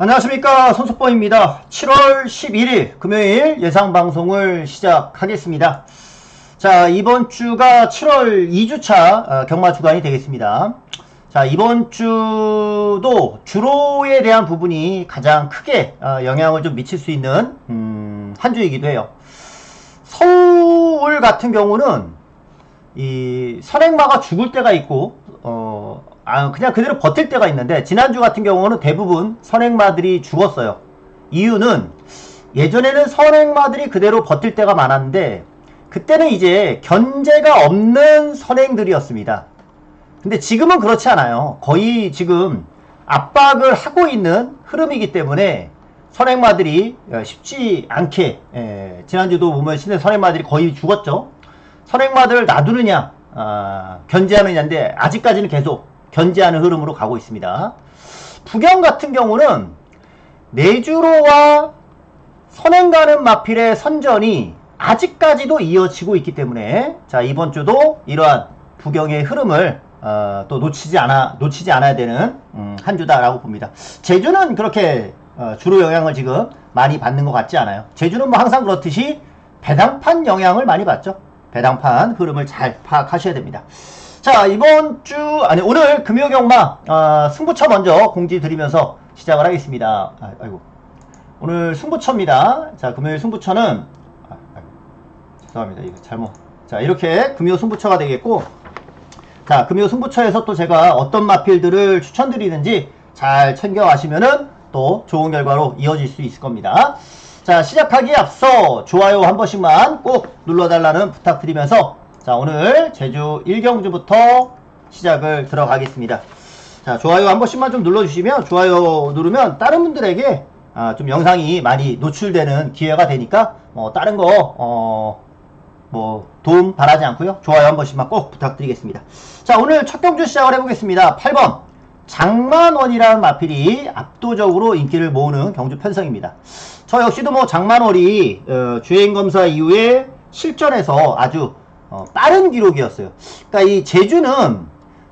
안녕하십니까, 손석범입니다. 7월 11일 금요일 예상방송을 시작하겠습니다. 자, 이번 주가 7월 2주차 경마 주간이 되겠습니다. 자, 이번 주도 주로에 대한 부분이 가장 크게 영향을 좀 미칠 수 있는 한 주이기도 해요. 서울 같은 경우는 이 선행마가 죽을 때가 있고 그냥 그대로 버틸 때가 있는데, 지난주 같은 경우는 대부분 선행마들이 죽었어요. 이유는 예전에는 선행마들이 그대로 버틸 때가 많았는데, 그때는 이제 견제가 없는 선행들이었습니다. 근데 지금은 그렇지 않아요. 거의 지금 압박을 하고 있는 흐름이기 때문에 선행마들이 쉽지 않게, 지난주도 보면 신의 선행마들이 거의 죽었죠. 선행마들을 놔두느냐 견제하느냐인데, 아직까지는 계속 견제하는 흐름으로 가고 있습니다. 부경 같은 경우는 내주로와 선행 가는 마필의 선전이 아직까지도 이어지고 있기 때문에, 자, 이번 주도 이러한 부경의 흐름을 또 놓치지 않아야 되는 한 주다라고 봅니다. 제주는 그렇게 주로 영향을 지금 많이 받는 것 같지 않아요. 제주는 뭐 항상 그렇듯이 배당판 영향을 많이 받죠. 배당판 흐름을 잘 파악하셔야 됩니다. 자, 오늘 금요 경마 승부처 먼저 공지 드리면서 시작을 하겠습니다. 오늘 승부처입니다. 자, 금요일 승부처는 죄송합니다. 이거 잘못. 자, 이렇게 금요 승부처가 되겠고, 자, 금요 승부처에서 또 제가 어떤 마필들을 추천드리는지 잘 챙겨가시면은 또 좋은 결과로 이어질 수 있을 겁니다. 자, 시작하기에 앞서 좋아요 한 번씩만 꼭 눌러달라는 부탁드리면서, 자, 오늘 제주 1경주부터 시작을 들어가겠습니다. 자, 좋아요 한 번씩만 좀 눌러주시면, 좋아요 누르면 다른 분들에게 좀 영상이 많이 노출되는 기회가 되니까 다른 거 도움 바라지 않고요, 좋아요 한 번씩만 꼭 부탁드리겠습니다. 자, 오늘 첫 경주 시작을 해보겠습니다. 8번 장만원이라는 마필이 압도적으로 인기를 모으는 경주 편성입니다. 저 역시도 뭐 장만월이 주행검사 이후에 실전에서 아주 빠른 기록이었어요. 그러니까 이 제주는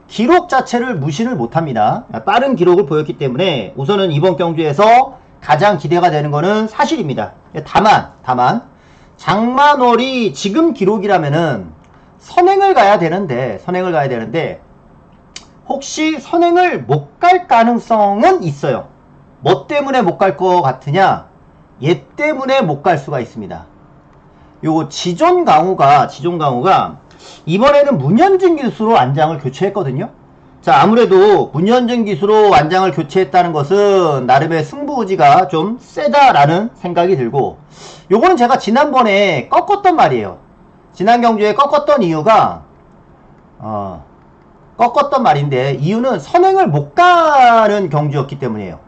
기록 자체를 무시를 못합니다. 빠른 기록을 보였기 때문에 우선은 이번 경주에서 가장 기대가 되는 거는 사실입니다. 다만 장만월이 지금 기록이라면은 선행을 가야 되는데 혹시 선행을 못 갈 가능성은 있어요. 뭐 때문에 못 갈 것 같으냐? 얘 때문에 못 갈 수가 있습니다. 요거 지존 강우가 이번에는 문현진 기수로 안장을 교체했거든요. 자, 아무래도 문현진 기수로 안장을 교체했다는 것은 나름의 승부의지가 좀 세다라는 생각이 들고, 요거는 제가 지난번에 꺾었던 말이에요. 지난 경주에 꺾었던 이유가 꺾었던 말인데, 이유는 선행을 못 가는 경주였기 때문이에요.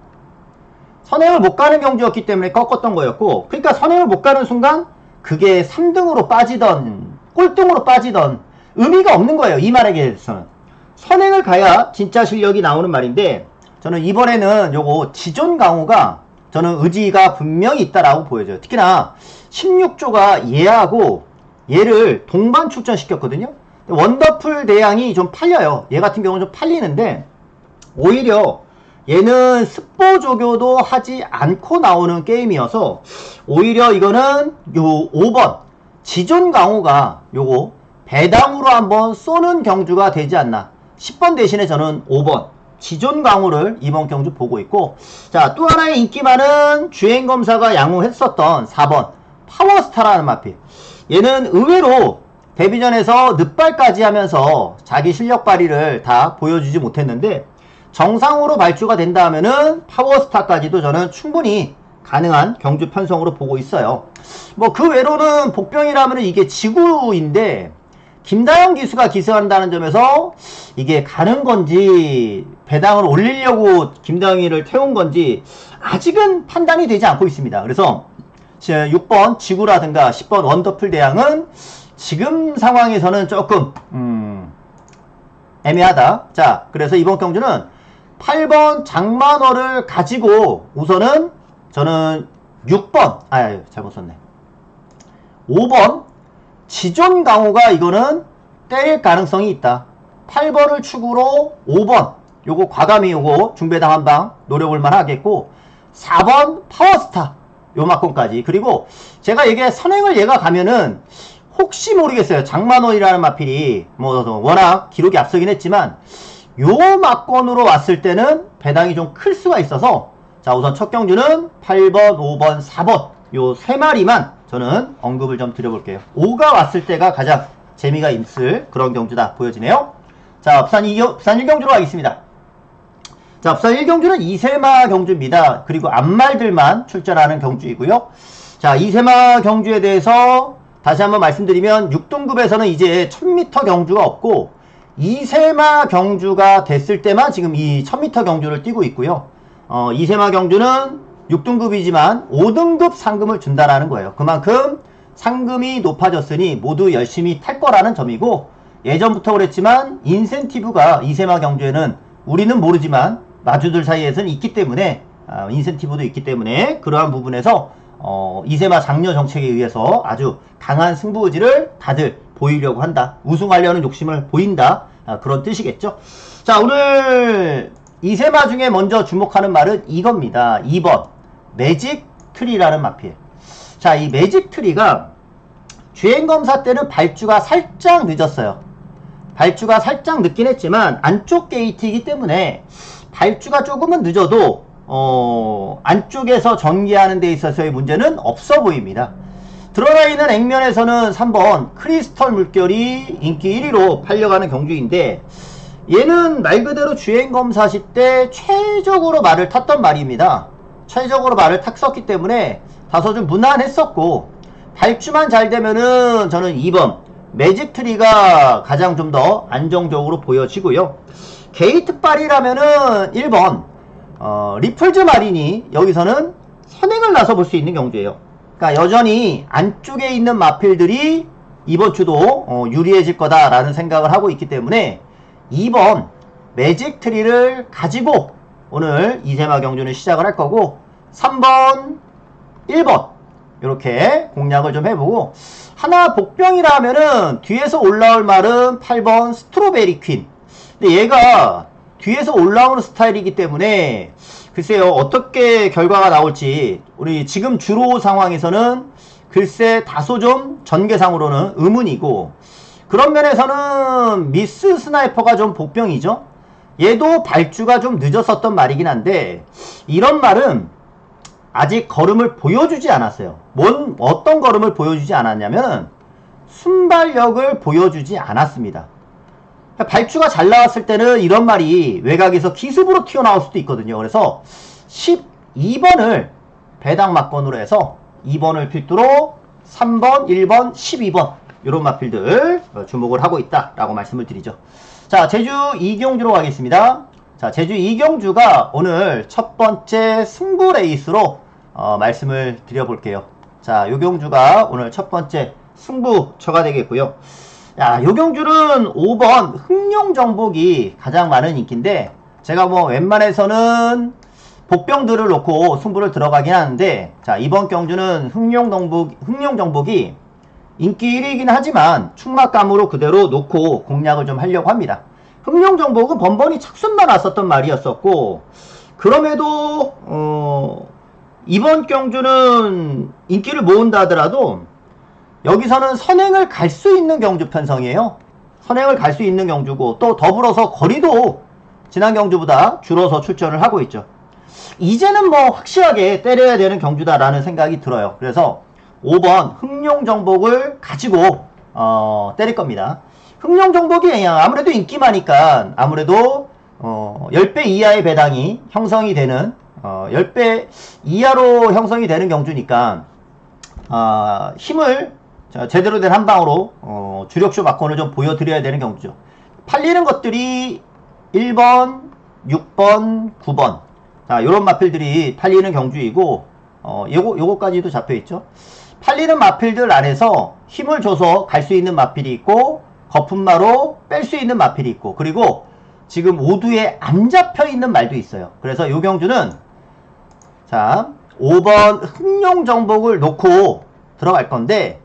선행을 못 가는 경주였기 때문에 꺾었던 거였고, 그러니까 선행을 못 가는 순간 그게 3등으로 빠지던 꼴등으로 빠지던 의미가 없는 거예요. 이 말에 대해서는 선행을 가야 진짜 실력이 나오는 말인데, 저는 이번에는 요거 지존 강우가 저는 의지가 분명히 있다라고 보여져요. 특히나 16조가 얘하고 얘를 동반 출전시켰거든요. 원더풀 대항이 좀 팔려요. 얘 같은 경우는 좀 팔리는데, 오히려 얘는 스포 조교도 하지 않고 나오는 게임이어서 오히려 이거는 요 5번 지존 강우가 요거 배당으로 한번 쏘는 경주가 되지 않나. 10번 대신에 저는 5번 지존 강우를 이번 경주 보고 있고, 자, 또 하나의 인기 많은 주행검사가 양호했었던 4번 파워스타라는 마필. 얘는 의외로 데뷔전에서 늑발까지 하면서 자기 실력 발휘를 다 보여주지 못했는데, 정상으로 발주가 된다 하면은 파워스타까지도 저는 충분히 가능한 경주 편성으로 보고 있어요. 뭐 그 외로는 복병이라면 이게 지구인데, 김다영 기수가 기수한다는 점에서 이게 가는 건지 배당을 올리려고 김다영이를 태운 건지 아직은 판단이 되지 않고 있습니다. 그래서 6번 지구라든가 10번 원더풀 대항은 지금 상황에서는 조금 애매하다. 자, 그래서 이번 경주는 8번 장만월을 가지고 우선은 저는 6번 잘못 썼네. 5번 지존 강우가 이거는 때릴 가능성이 있다. 8번을 축으로 5번 요거 과감히 요거 중배당 한방 노려볼만 하겠고, 4번 파워스타 요 막권까지. 그리고 제가 이게 선행을 얘가 가면은 혹시 모르겠어요. 장만원이라는 마필이 뭐 워낙 기록이 앞서긴 했지만 요 막권으로 왔을 때는 배당이 좀 클 수가 있어서 자, 우선 첫 경주는 8번, 5번, 4번 요 세 마리만 저는 언급을 좀 드려볼게요. 5가 왔을 때가 가장 재미가 있을 그런 경주다 보여지네요. 자, 부산 1경주로 가겠습니다. 자, 부산 1경주는 이세마 경주입니다. 그리고 앞말들만 출전하는 경주이고요. 자, 이세마 경주에 대해서 다시 한번 말씀드리면 6등급에서는 이제 1000m 경주가 없고 이세마 경주가 됐을 때만 지금 이 1000m 경주를 뛰고 있고요. 이세마 경주는 6등급이지만 5등급 상금을 준다라는 거예요. 그만큼 상금이 높아졌으니 모두 열심히 탈 거라는 점이고, 예전부터 그랬지만 인센티브가 이세마 경주에는 우리는 모르지만 마주들 사이에서는 있기 때문에 인센티브도 있기 때문에 그러한 부분에서 이세마 장려 정책에 의해서 아주 강한 승부 의지를 다들 보이려고 한다. 우승하려는 욕심을 보인다. 그런 뜻이겠죠. 자, 오늘 이세마 중에 먼저 주목하는 말은 이겁니다. 2번 매직 트리라는 마필. 자, 이 매직 트리가 주행검사 때는 발주가 살짝 늦었어요. 발주가 살짝 늦긴 했지만 안쪽 게이트이기 때문에 발주가 조금은 늦어도 안쪽에서 전개하는 데 있어서의 문제는 없어 보입니다. 드러나 있는 액면에서는 3번 크리스털 물결이 인기 1위로 팔려가는 경주인데, 얘는 말 그대로 주행검사 때 최적으로 말을 탔던 말입니다. 최적으로 말을 탔었기 때문에 다소 좀 무난했었고, 발주만 잘 되면은 저는 2번 매직 트리가 가장 좀 더 안정적으로 보여지고요. 게이트빨이라면은 1번 리플즈 마린이 여기서는 선행을 나서 볼 수 있는 경주예요. 그러니까 여전히 안쪽에 있는 마필들이 이번 주도 유리해질 거다라는 생각을 하고 있기 때문에 2번 매직 트리를 가지고 오늘 이세마 경주는 시작을 할 거고, 3번, 1번 이렇게 공략을 좀 해보고, 하나 복병이라 하면은 뒤에서 올라올 말은 8번 스트로베리 퀸. 근데 얘가 뒤에서 올라오는 스타일이기 때문에 글쎄요, 어떻게 결과가 나올지 우리 지금 주로 상황에서는 글쎄 다소 좀 전개상으로는 의문이고, 그런 면에서는 미스 스나이퍼가 좀 복병이죠. 얘도 발주가 좀 늦었었던 말이긴 한데, 이런 말은 아직 걸음을 보여주지 않았어요. 어떤 걸음을 보여주지 않았냐면 순발력을 보여주지 않았습니다. 발주가 잘 나왔을 때는 이런 말이 외곽에서 기습으로 튀어나올 수도 있거든요. 그래서 12번을 배당 막건으로 해서 2번을 필두로 3번, 1번, 12번 이런 마필들 주목을 하고 있다라고 말씀을 드리죠. 자, 제주 이경주로 가겠습니다. 자, 제주 이경주가 오늘 첫 번째 승부 레이스로 말씀을 드려볼게요. 자, 요 경주가 오늘 첫 번째 승부처가 되겠고요. 야, 요 경주는 5번 흥룡정복이 가장 많은 인기인데, 제가 뭐 웬만해서는 복병들을 놓고 승부를 들어가긴 하는데, 자, 이번 경주는 흥룡정복이 인기 1위이긴 하지만 충막감으로 그대로 놓고 공략을 좀 하려고 합니다. 흥룡정복은 번번이 착순만 왔었던 말이었었고, 그럼에도 이번 경주는 인기를 모은다 하더라도 여기서는 선행을 갈 수 있는 경주 편성이에요. 선행을 갈 수 있는 경주고, 또 더불어서 거리도 지난 경주보다 줄어서 출전을 하고 있죠. 이제는 뭐 확실하게 때려야 되는 경주다라는 생각이 들어요. 그래서 5번 흥룡정복을 가지고 때릴 겁니다. 흥룡정복이 아무래도 인기 많으니까 아무래도 10배 이하의 배당이 형성이 되는 10배 이하로 형성이 되는 경주니까 힘을 제대로 된 한방으로 주력쇼 막건을 좀 보여드려야 되는 경주죠. 팔리는 것들이 1번, 6번, 9번 자, 요런 마필들이 팔리는 경주이고, 요거까지도 잡혀있죠. 팔리는 마필들 안에서 힘을 줘서 갈 수 있는 마필이 있고, 거품마로 뺄 수 있는 마필이 있고, 그리고 지금 오두에 안 잡혀있는 말도 있어요. 그래서 요 경주는 자, 5번 흥룡정복을 놓고 들어갈 건데,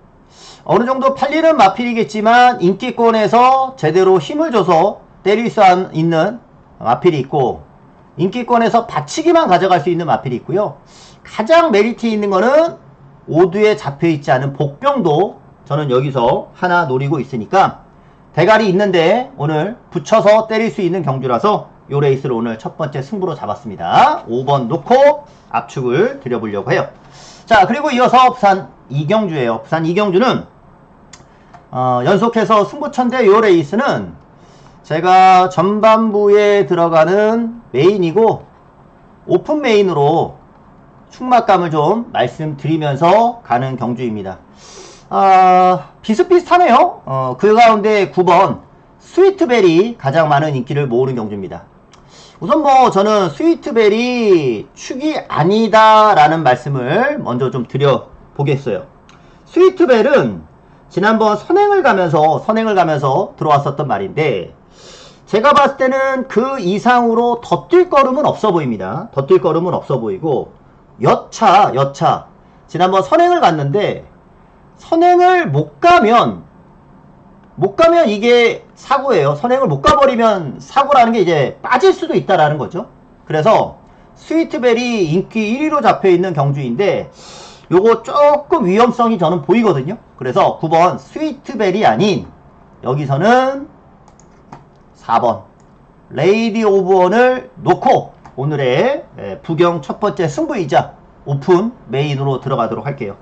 어느 정도 팔리는 마필이겠지만 인기권에서 제대로 힘을 줘서 때릴 수 있는 마필이 있고, 인기권에서 받치기만 가져갈 수 있는 마필이 있고요. 가장 메리트 있는 거는 오드에 잡혀있지 않은 복병도 저는 여기서 하나 노리고 있으니까 대가리 있는데 오늘 붙여서 때릴 수 있는 경주라서 요 레이스를 오늘 첫 번째 승부로 잡았습니다. 5번 놓고 압축을 드려보려고 해요. 자, 그리고 이어서 부산 이경주예요. 부산 이경주는 연속해서 승부천대 요 레이스는 제가 전반부에 들어가는 메인이고 오픈 메인으로 충막감을 좀 말씀드리면서 가는 경주입니다. 비슷비슷하네요. 그 가운데 9번 스위트벨이 가장 많은 인기를 모으는 경주입니다. 우선 뭐 저는 스위트벨이 축이 아니다 라는 말씀을 먼저 좀 드려보겠어요. 스위트벨은 지난번 선행을 가면서 들어왔었던 말인데 제가 봤을 때는 그 이상으로 더 뛸 걸음은 없어 보입니다. 더 뛸 걸음은 없어 보이고 여차 지난번 선행을 갔는데 선행을 못 가면 이게 사고예요. 선행을 못 가버리면 사고라는 게 이제 빠질 수도 있다라는 거죠. 그래서 스위트벨이 인기 1위로 잡혀있는 경주인데 요거 조금 위험성이 저는 보이거든요. 그래서 9번 스위트벨이 아닌 여기서는 4번 레이디 오브 원을 놓고 오늘의 부경 첫 번째 승부이자 오픈 메인으로 들어가도록 할게요.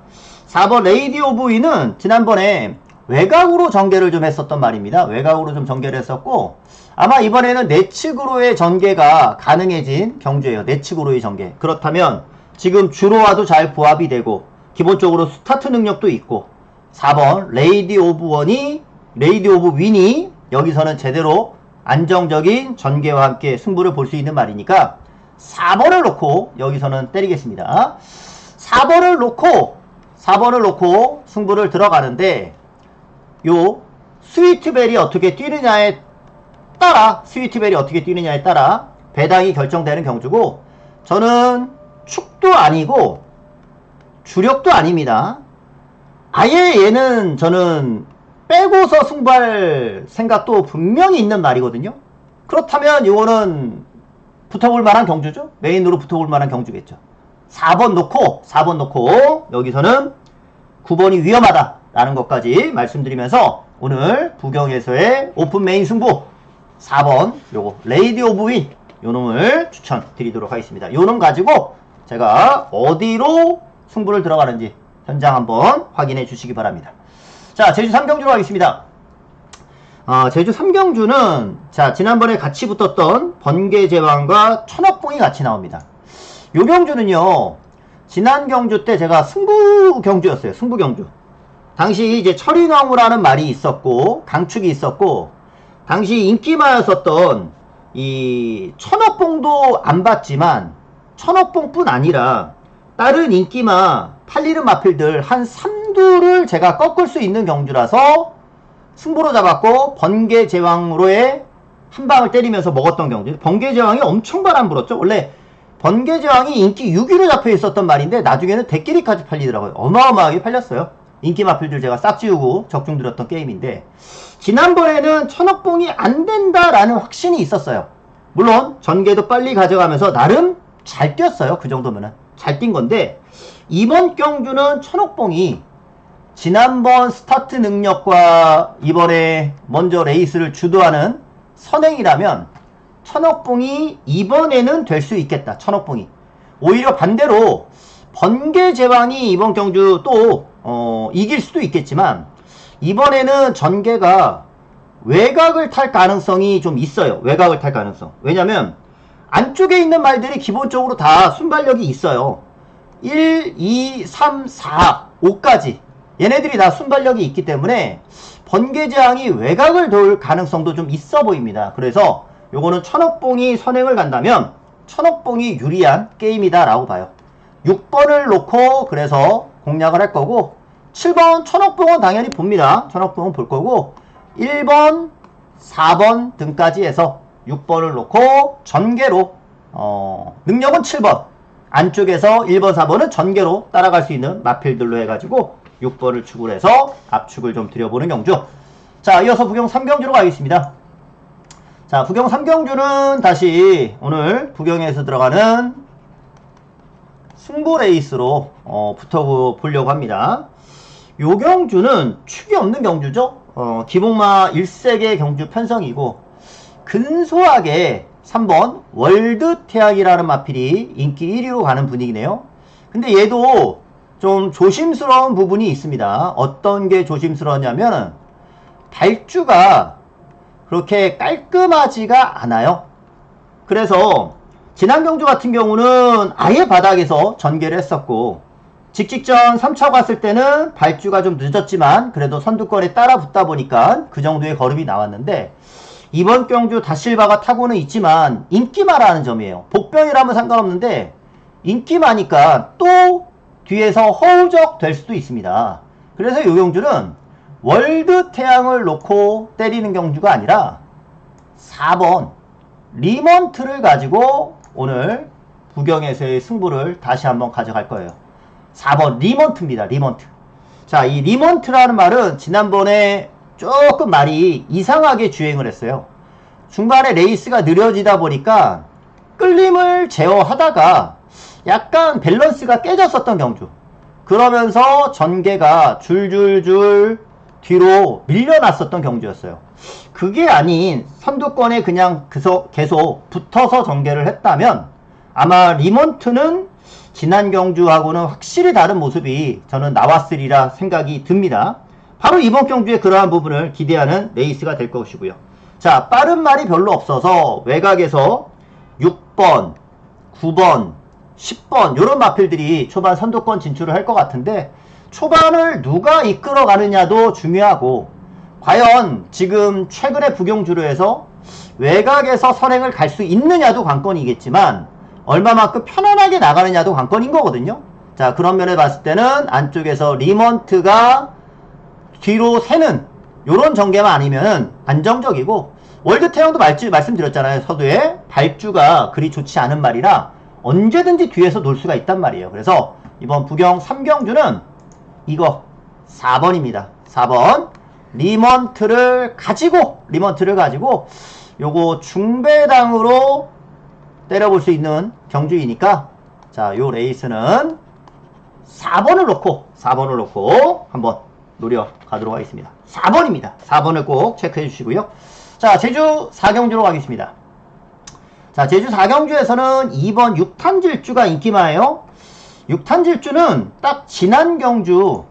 4번 레이디 오브 윈은 지난번에 외곽으로 전개를 좀 했었던 말입니다. 외곽으로 좀 전개를 했었고 아마 이번에는 내측으로의 전개가 가능해진 경주예요. 내측으로의 전개. 그렇다면 지금 주로와도 잘 부합이 되고 기본적으로 스타트 능력도 있고 4번 레이디 오브 윈이 여기서는 제대로 안정적인 전개와 함께 승부를 볼 수 있는 말이니까 4번을 놓고 여기서는 때리겠습니다. 4번을 놓고 승부를 들어가는데 요 스위트벨이 어떻게 뛰느냐에 따라 배당이 결정되는 경주고 저는 축도 아니고 주력도 아닙니다. 아예 얘는 저는 빼고서 승부할 생각도 분명히 있는 말이거든요. 그렇다면 이거는 붙어볼 만한 경주죠. 메인으로 붙어볼 만한 경주겠죠. 4번 놓고 여기서는 9번이 위험하다 라는 것까지 말씀드리면서 오늘 부경에서의 오픈 메인 승부 4번 요거 레이디 오브 윈 요놈을 추천드리도록 하겠습니다. 요놈 가지고 제가 어디로 승부를 들어가는지 현장 한번 확인해 주시기 바랍니다. 자, 제주 3경주로 가겠습니다. 제주 3경주는 자 지난번에 같이 붙었던 번개제왕과 천억봉이 같이 나옵니다. 요 경주는요 지난 경주 때 제가 승부경주였어요. 승부경주. 당시 이제 철인왕후라는 말이 있었고 강축이 있었고 당시 인기마였었던 이 천억봉도 안 봤지만 천억봉뿐 아니라 다른 인기마 팔리는 마필들 한 3두를 제가 꺾을 수 있는 경주라서 승부로 잡았고 번개제왕으로의 한 방을 때리면서 먹었던 경주. 번개제왕이 엄청 바람 불었죠. 원래 번개제왕이 인기 6위로 잡혀 있었던 말인데 나중에는 대끼리까지 팔리더라고요. 어마어마하게 팔렸어요. 인기 마필들 제가 싹 지우고 적중 들였던 게임인데 지난번에는 천억봉이 안 된다라는 확신이 있었어요. 물론 전개도 빨리 가져가면서 나름 잘 뛰었어요. 그 정도면은 잘 뛴 건데 이번 경주는 천억봉이 지난번 스타트 능력과 이번에 먼저 레이스를 주도하는 선행이라면 천억봉이 이번에는 될 수 있겠다. 천억봉이 오히려 반대로 번개제왕이 이번 경주 또 이길 수도 있겠지만 이번에는 전개가 외곽을 탈 가능성이 좀 있어요. 외곽을 탈 가능성. 왜냐면 안쪽에 있는 말들이 기본적으로 다 순발력이 있어요. 1, 2, 3, 4, 5까지 얘네들이 다 순발력이 있기 때문에 번개제왕이 외곽을 돌 가능성도 좀 있어 보입니다. 그래서 요거는 천억봉이 선행을 간다면 천억봉이 유리한 게임이다 라고 봐요. 6번을 놓고 그래서 공략을 할 거고 7번 천억봉은 당연히 봅니다. 천억봉은 볼 거고 1번 4번 등까지 해서 6번을 놓고 전개로 능력은 7번 안쪽에서 1번 4번은 전개로 따라갈 수 있는 마필들로 해가지고 6번을 축을 해서 압축을 좀 드려보는 경주. 자, 이어서 부경 3경주로 가겠습니다. 자, 부경 3경주는 다시 오늘 부경에서 들어가는 승부 레이스로 붙어보려고 합니다. 요 경주는 축이 없는 경주죠. 기복마 1세계 경주 편성이고 근소하게 3번 월드태양이라는 마필이 인기 1위로 가는 분위기네요. 근데 얘도 좀 조심스러운 부분이 있습니다. 어떤 게 조심스러웠냐면 발주가 그렇게 깔끔하지가 않아요. 그래서 지난 경주 같은 경우는 아예 바닥에서 전개를 했었고 직직전 3차 갔을 때는 발주가 좀 늦었지만 그래도 선두권에 따라 붙다 보니까 그 정도의 걸음이 나왔는데 이번 경주 다실바가 타고는 있지만 인기마라는 점이에요. 복병이라면 상관없는데 인기마니까 또 뒤에서 허우적 될 수도 있습니다. 그래서 이 경주는 월드태양을 놓고 때리는 경주가 아니라 4번 리먼트를 가지고 오늘 부경에서의 승부를 다시 한번 가져갈 거예요. 4번 리먼트입니다. 리먼트. 자, 이 리먼트라는 말은 지난번에 조금 말이 이상하게 주행을 했어요. 중간에 레이스가 느려지다 보니까 끌림을 제어하다가 약간 밸런스가 깨졌었던 경주. 그러면서 전개가 줄줄줄 뒤로 밀려났었던 경주였어요. 그게 아닌 선두권에 그냥 계속 붙어서 전개를 했다면 아마 리먼트는 지난 경주하고는 확실히 다른 모습이 저는 나왔으리라 생각이 듭니다. 바로 이번 경주에 그러한 부분을 기대하는 레이스가 될 것이고요. 자, 빠른 말이 별로 없어서 외곽에서 6번, 9번, 10번 이런 마필들이 초반 선두권 진출을 할 것 같은데 초반을 누가 이끌어 가느냐도 중요하고 과연 지금 최근의 부경주로에서 외곽에서 선행을 갈 수 있느냐도 관건이겠지만 얼마만큼 편안하게 나가느냐도 관건인 거거든요. 자, 그런 면에 봤을 때는 안쪽에서 리먼트가 뒤로 새는 요런 전개만 아니면 안정적이고 월드태양도 말씀드렸잖아요. 서두에 발주가 그리 좋지 않은 말이라 언제든지 뒤에서 놀 수가 있단 말이에요. 그래서 이번 부경 3경주는 이거 4번입니다. 4번 리먼트를 가지고 요거 중배당으로 때려볼 수 있는 경주이니까 자, 요 레이스는 4번을 놓고 한번 노려가도록 하겠습니다. 4번입니다. 4번을 꼭 체크해 주시고요. 자, 제주 4경주로 가겠습니다. 자, 제주 4경주에서는 2번 6탄질주가 인기마예요. 6탄질주는 딱 지난 경주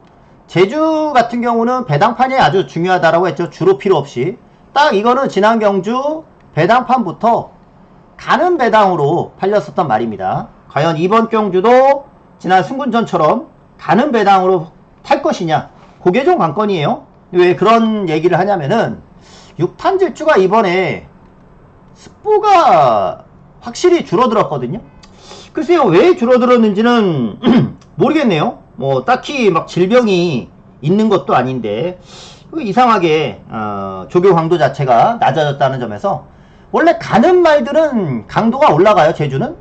제주 같은 경우는 배당판이 아주 중요하다라고 했죠. 주로 필요 없이. 딱 이거는 지난 경주 배당판부터 가는 배당으로 팔렸었단 말입니다. 과연 이번 경주도 지난 승군전처럼 가는 배당으로 탈 것이냐, 그게 좀 관건이에요. 왜 그런 얘기를 하냐면은 6탄질주가 이번에 스포가 확실히 줄어들었거든요. 글쎄요, 왜 줄어들었는지는 모르겠네요. 뭐 딱히 막 질병이 있는 것도 아닌데 이상하게 조교 강도 자체가 낮아졌다는 점에서 원래 가는 말들은 강도가 올라가요. 제주는.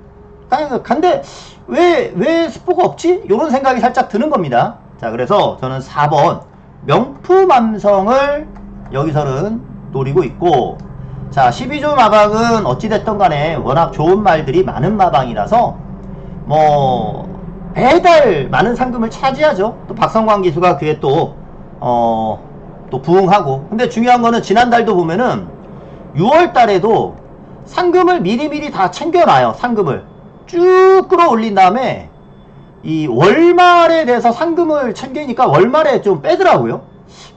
근데 왜 스포가 없지? 이런 생각이 살짝 드는 겁니다. 자, 그래서 저는 4번 명품함성을 여기서는 노리고 있고, 자, 12조 마방은 어찌됐던 간에 워낙 좋은 말들이 많은 마방이라서 뭐 매달 많은 상금을 차지하죠. 또 박성광 기수가 그에 또 부응하고. 근데 중요한 거는 지난달도 보면은 6월 달에도 상금을 미리미리 다 챙겨놔요. 상금을 쭉 끌어올린 다음에 이 월말에 대해서 상금을 챙기니까 월말에 좀 빼더라고요.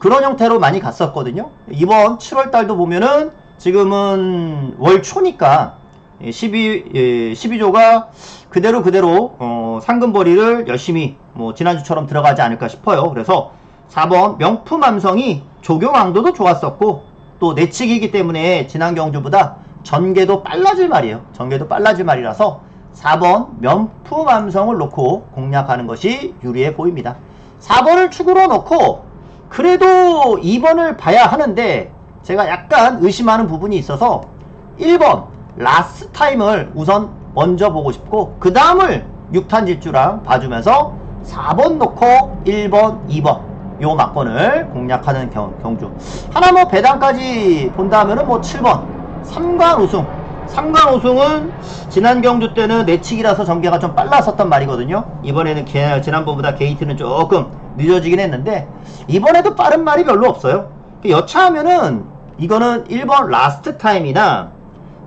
그런 형태로 많이 갔었거든요. 이번 7월 달도 보면은 지금은 월 초니까 12조가 그대로 상금벌이를 열심히 뭐 지난주처럼 들어가지 않을까 싶어요. 그래서 4번 명품함성이 조교 강도도 좋았었고 또 내치기이기 때문에 지난 경주보다 전개도 빨라질 말이에요. 전개도 빨라질 말이라서 4번 명품함성을 놓고 공략하는 것이 유리해 보입니다. 4번을 축으로 놓고 그래도 2번을 봐야 하는데 제가 약간 의심하는 부분이 있어서 1번 라스트 타임을 우선 먼저 보고 싶고 그 다음을 6탄질주랑 봐주면서 4번 놓고 1번, 2번 요 막건을 공략하는 경주. 하나 뭐 배당까지 본다면은 뭐 7번 3관 우승. 3관 우승은 지난 경주 때는 내치기라서 전개가 좀 빨랐었단 말이거든요. 이번에는 지난번보다 게이트는 조금 늦어지긴 했는데 이번에도 빠른 말이 별로 없어요. 여차하면은 이거는 1번 라스트 타임이나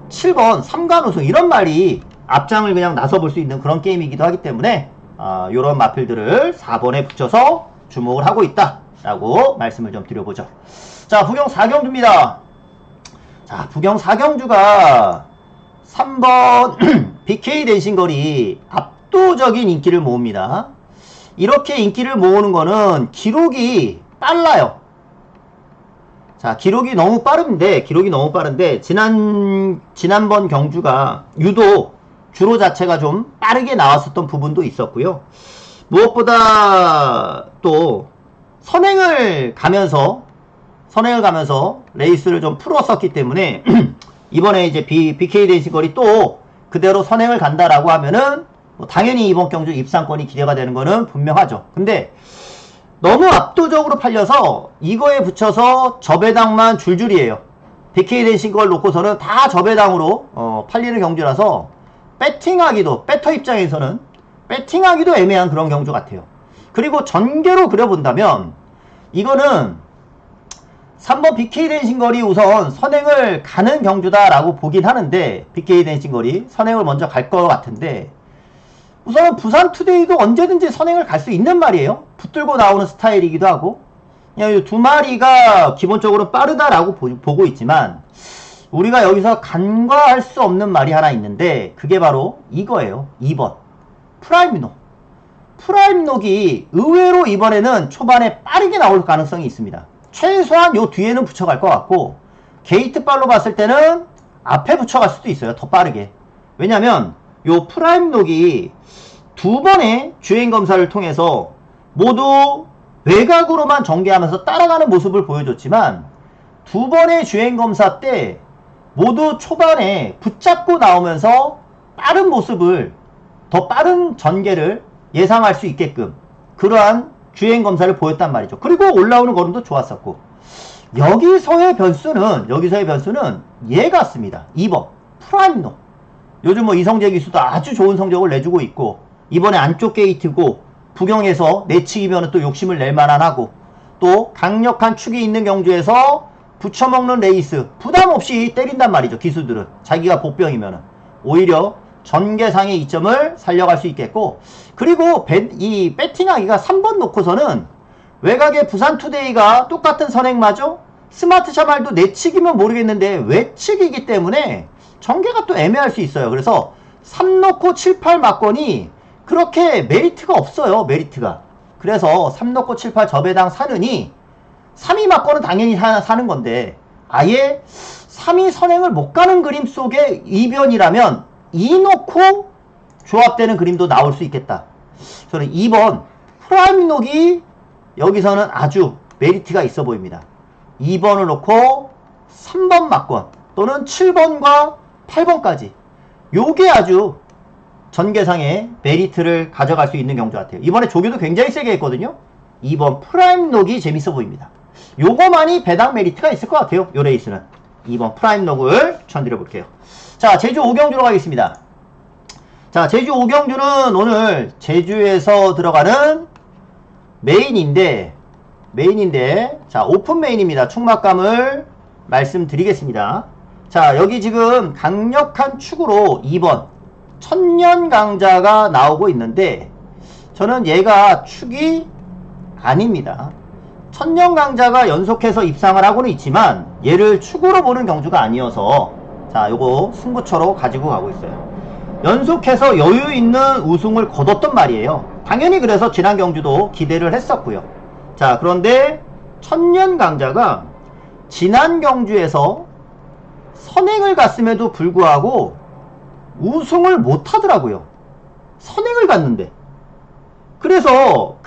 7번 3관 우승 이런 말이 앞장을 그냥 나서볼 수 있는 그런 게임이기도 하기 때문에 요런 마필들을 4번에 붙여서 주목을 하고 있다 라고 말씀을 좀 드려보죠. 자, 부경 4경주입니다. 자, 부경 4경주가 3번 BK 댄싱거리 압도적인 인기를 모읍니다. 이렇게 인기를 모으는 거는 기록이 빨라요. 자, 기록이 너무 빠른데 지난번 경주가 유독 주로 자체가 좀 빠르게 나왔었던 부분도 있었고요. 무엇보다 또 선행을 가면서 레이스를 좀 풀었었기 때문에 이번에 이제 BK 댄싱거리 또 그대로 선행을 간다라고 하면은 뭐 당연히 이번 경주 입상권이 기대가 되는 거는 분명하죠. 근데 너무 압도적으로 팔려서 이거에 붙여서 저배당만 줄줄이에요. BK 댄싱걸 놓고서는 다 저배당으로 팔리는 경주라서 배터 입장에서는 배팅하기도 애매한 그런 경주 같아요. 그리고 전개로 그려본다면 이거는 3번 BK 댄싱거리 우선 선행을 가는 경주다라고 보긴 하는데 BK 댄싱거리 선행을 먼저 갈 것 같은데 우선 부산 투데이도 언제든지 선행을 갈 수 있는 말이에요. 붙들고 나오는 스타일이기도 하고 그냥 이 두 마리가 기본적으로 빠르다라고 보고 있지만 우리가 여기서 간과할 수 없는 말이 하나 있는데 그게 바로 이거예요. 2번 프라임녹이 의외로 이번에는 초반에 빠르게 나올 가능성이 있습니다. 최소한 요 뒤에는 붙여갈 것 같고 게이트발로 봤을 때는 앞에 붙여갈 수도 있어요. 더 빠르게. 왜냐면 요 프라임녹이 두 번의 주행검사를 통해서 모두 외곽으로만 전개하면서 따라가는 모습을 보여줬지만 두 번의 주행검사 때 모두 초반에 붙잡고 나오면서 빠른 모습을 더 빠른 전개를 예상할 수 있게끔 그러한 주행검사를 보였단 말이죠. 그리고 올라오는 걸음도 좋았었고 여기서의 변수는 얘 같습니다. 2번 프라임녹. 요즘 뭐 이성재 기수도 아주 좋은 성적을 내주고 있고 이번에 안쪽 게이트고 부경에서 내치기면 또 욕심을 낼 만하고 또 강력한 축이 있는 경주에서 붙여먹는 레이스 부담 없이 때린단 말이죠. 기수들은 자기가 복병이면 오히려 전개상의 이점을 살려갈 수 있겠고 그리고 이 배팅하기가 3번 놓고서는 외곽에 부산투데이가 똑같은 선행마죠. 스마트샤말도 내치기면 모르겠는데 외치기이기 때문에 전개가 또 애매할 수 있어요. 그래서 3 놓고 7, 8 맞건이 그렇게 메리트가 없어요. 메리트가. 그래서 3 놓고 7, 8 저배당 사느니 3위 맞건은 당연히 사는 건데 아예 3위 선행을 못 가는 그림 속에 이변이라면 2 놓고 조합되는 그림도 나올 수 있겠다. 저는 2번 프라임녹이 여기서는 아주 메리트가 있어 보입니다. 2번을 놓고 3번 맞건 또는 7번과 8번까지 요게 아주 전개상의 메리트를 가져갈 수 있는 경주 같아요. 이번에 조교도 굉장히 세게 했거든요. 2번 프라임녹이 재밌어 보입니다. 요거만이 배당 메리트가 있을 것 같아요. 요 레이스는 2번 프라임녹을 추천드려 볼게요. 자, 제주 5경주로 가겠습니다. 자, 제주 5경주는 오늘 제주에서 들어가는 메인인데 자, 오픈 메인입니다. 충막감을 말씀드리겠습니다. 자, 여기 지금 강력한 축으로 2번 천년강자가 나오고 있는데 저는 얘가 축이 아닙니다. 천년강자가 연속해서 입상을 하고는 있지만 얘를 축으로 보는 경주가 아니어서 자, 요거 승부처로 가지고 가고 있어요. 연속해서 여유 있는 우승을 거뒀던 말이에요. 당연히 그래서 지난 경주도 기대를 했었고요. 자, 그런데 천년강자가 지난 경주에서 선행을 갔음에도 불구하고 우승을 못하더라고요. 선행을 갔는데. 그래서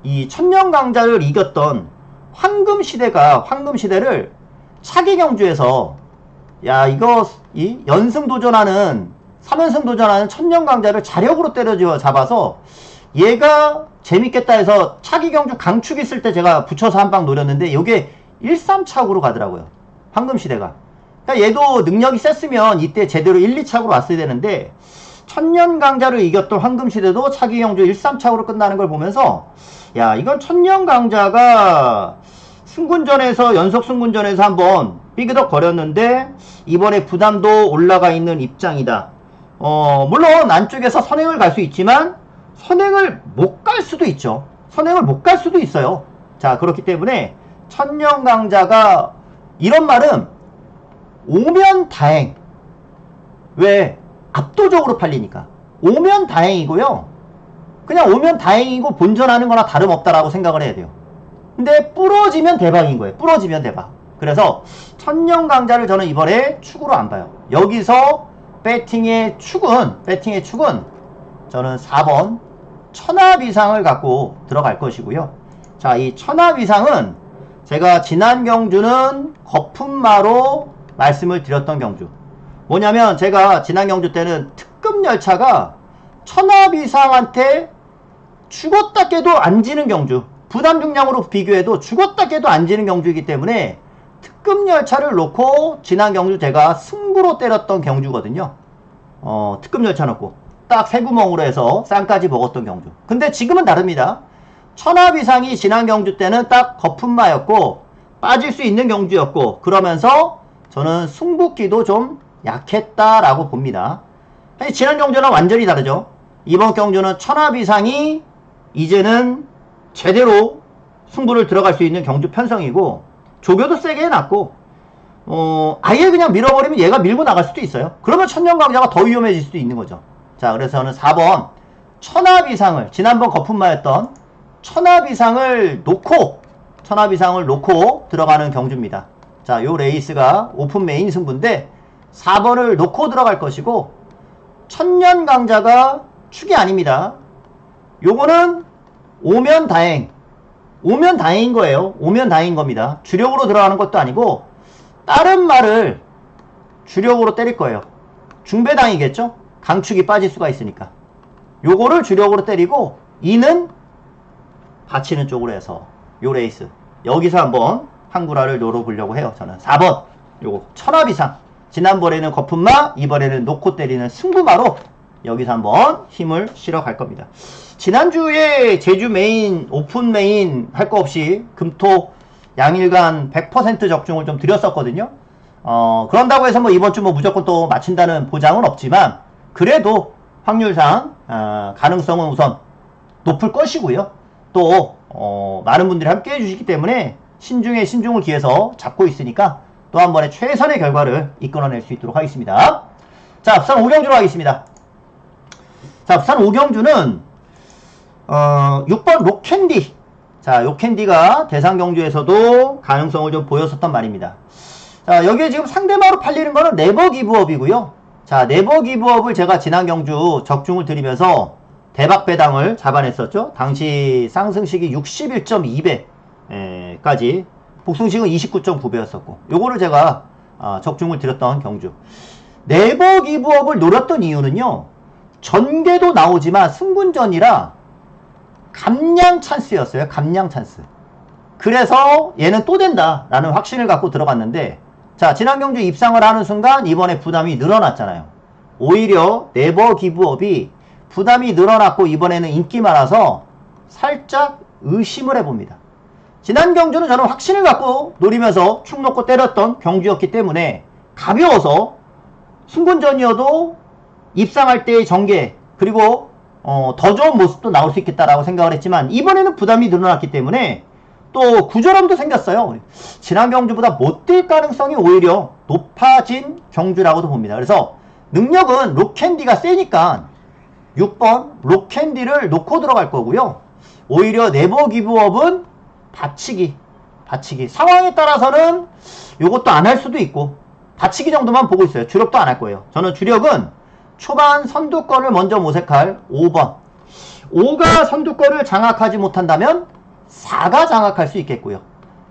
이 천년강자를 이겼던 황금시대를 차기 경주에서 야, 이거 연승 도전하는 3연승 도전하는 천년강자를 자력으로 때려 잡아서 얘가 재밌겠다 해서 차기 경주 강축 있을 때 제가 붙여서 한 방 노렸는데 이게 1-3착으로 가더라고요. 황금시대가. 그러니까 얘도 능력이 셌으면 이때 제대로 1, 2착으로 왔어야 되는데 천년강자를 이겼던 황금시대도 차기 경주 1, 3착으로 끝나는 걸 보면서 야, 이건 천년강자가 승군전에서 연속 승군전에서 한번 삐그덕 거렸는데 이번에 부담도 올라가 있는 입장이다. 물론 안쪽에서 선행을 갈 수 있지만 선행을 못 갈 수도 있죠. 선행을 못 갈 수도 있어요. 자, 그렇기 때문에 천년강자가 이런 말은 오면 다행. 왜? 압도적으로 팔리니까. 오면 다행이고요. 그냥 오면 다행이고 본전하는 거나 다름없다라고 생각을 해야 돼요. 근데 부러지면 대박인 거예요. 부러지면 대박. 그래서 천년강자를 저는 이번에 축으로 안 봐요. 여기서 배팅의 축은 저는 4번 천하비상을 갖고 들어갈 것이고요. 자, 이 천하비상은 제가 지난 경주는 거품마로 말씀을 드렸던 경주. 뭐냐면 제가 지난 경주 때는 특급 열차가 천하비상한테 죽었다 깨도 안 지는 경주, 부담 중량으로 비교해도 죽었다 깨도 안 지는 경주이기 때문에 특급 열차를 놓고 지난 경주 제가 승부로 때렸던 경주거든요. 특급 열차 놓고 딱 세 구멍으로 해서 쌍까지 먹었던 경주. 근데 지금은 다릅니다. 천하비상이 지난 경주 때는 딱 거품마였고 빠질 수 있는 경주였고, 그러면서 저는 승부기도 좀 약했다라고 봅니다. 지난 경주는 완전히 다르죠. 이번 경주는 천하비상이 이제는 제대로 승부를 들어갈 수 있는 경주 편성이고, 조교도 세게 해놨고, 아예 그냥 밀어버리면 얘가 밀고 나갈 수도 있어요. 그러면 천년강자가 더 위험해질 수도 있는 거죠. 자, 그래서 저는 4번 천하비상을, 지난번 거품마였던 천하비상을 놓고 들어가는 경주입니다. 자, 요 레이스가 오픈 메인 승부인데 4번을 놓고 들어갈 것이고, 천년강자가 축이 아닙니다. 요거는 오면 다행인 거예요. 오면 다행인 겁니다. 주력으로 들어가는 것도 아니고 다른 말을 주력으로 때릴 거예요. 중배당이겠죠? 강축이 빠질 수가 있으니까. 요거를 주력으로 때리고 2는 받치는 쪽으로 해서 요 레이스 여기서 한번 한구라를 노려보려고 해요. 저는 4번 요거 천하비상, 지난번에는 거품마, 이번에는 놓고 때리는 승부마로 여기서 한번 힘을 실어 갈 겁니다. 지난주에 제주 메인, 오픈 메인 할 거 없이 금토 양일간 100% 적중을 좀 드렸었거든요. 그런다고 해서 뭐 이번 주 뭐 무조건 또 맞춘다는 보장은 없지만, 그래도 확률상 가능성은 우선 높을 것이고요. 또 많은 분들이 함께 해주시기 때문에 신중에 신중을 기해서 잡고 있으니까 또 한 번에 최선의 결과를 이끌어낼 수 있도록 하겠습니다. 자, 부산 5경주로 가겠습니다. 자, 부산 5경주는 6번 록캔디. 자, 록캔디가 대상경주에서도 가능성을 좀 보였었단 말입니다. 자, 여기에 지금 상대마로 팔리는 거는 네버 기브업이고요. 자, 네버 기브업을 제가 지난 경주 적중을 드리면서 대박 배당을 잡아냈었죠. 당시 상승식이 61.2배까지, 복승식은 29.9배였었고, 요거를 제가 적중을 드렸던 경주. 네버 기브업을 노렸던 이유는요, 전개도 나오지만 승군전이라 감량 찬스였어요. 감량 찬스. 그래서 얘는 또 된다 라는 확신을 갖고 들어갔는데, 자, 지난 경주 입상을 하는 순간 이번에 부담이 늘어났잖아요. 오히려 네버 기브업이 부담이 늘어났고 이번에는 인기 많아서 살짝 의심을 해봅니다. 지난 경주는 저는 확신을 갖고 노리면서 축 놓고 때렸던 경주였기 때문에 가벼워서 승군전이어도 입상할 때의 전개, 그리고 더 좋은 모습도 나올 수 있겠다라고 생각을 했지만, 이번에는 부담이 늘어났기 때문에 또 구조람도 생겼어요. 지난 경주보다 못 뛸 가능성이 오히려 높아진 경주라고도 봅니다. 그래서 능력은 록캔디가 세니까 6번 록캔디를 놓고 들어갈 거고요. 오히려 네버 기브업은 받치기 상황에 따라서는 요것도 안 할 수도 있고 받치기 정도만 보고 있어요. 주력도 안 할 거예요. 저는 주력은 초반 선두권을 먼저 모색할 5번. 5가 선두권을 장악하지 못한다면 4가 장악할 수 있겠고요.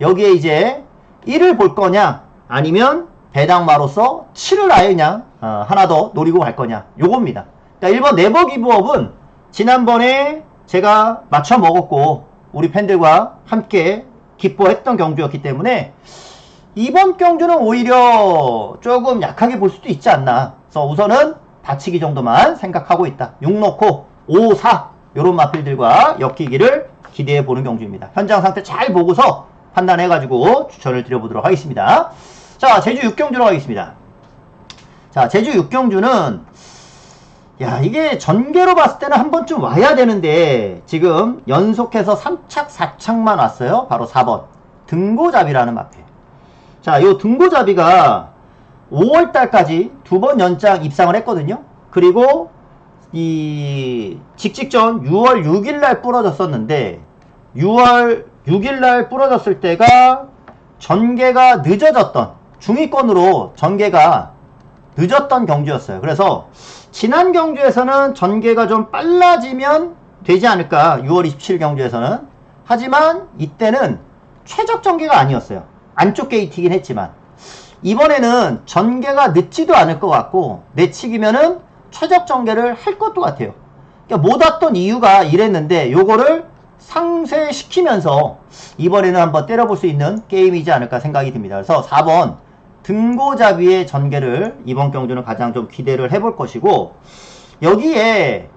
여기에 이제 1을 볼 거냐, 아니면 배당마로서 7을 아예 그냥 하나 더 노리고 갈 거냐, 요겁니다. 그러니까 1번 네버 기브업은 지난번에 제가 맞춰 먹었고 우리 팬들과 함께 기뻐했던 경주였기 때문에 이번 경주는 오히려 조금 약하게 볼 수도 있지 않나. 그래서 우선은 받치기 정도만 생각하고 있다. 6 놓고 5, 4 요런 마필들과 엮이기를 기대해 보는 경주입니다. 현장 상태 잘 보고서 판단해 가지고 추천을 드려보도록 하겠습니다. 자, 제주 6경주로 가겠습니다. 자, 제주 6경주는 야, 이게 전개로 봤을 때는 한 번쯤 와야 되는데 지금 연속해서 3착 4착만 왔어요. 바로 4번 등고잡이라는 마필. 자, 요 등고잡이가 5월달까지 2번 연장 입상을 했거든요. 그리고 이 직직전 6월 6일날 부러졌었는데 6월 6일날 부러졌을 때가 전개가 늦어졌던 중위권으로 전개가 늦었던 경주였어요. 그래서 지난 경주에서는 전개가 좀 빨라지면 되지 않을까. 6월 27일 경주에서는. 하지만 이때는 최적 전개가 아니었어요. 안쪽 게이트이긴 했지만 이번에는 전개가 늦지도 않을 것 같고 내치기면은 최적 전개를 할 것도 같아요. 그러니까 못 왔던 이유가 이랬는데 요거를 상쇄시키면서 이번에는 한번 때려볼 수 있는 게임이지 않을까 생각이 듭니다. 그래서 4번 등고잡이의 전개를 이번 경주는 가장 좀 기대를 해볼 것이고, 여기에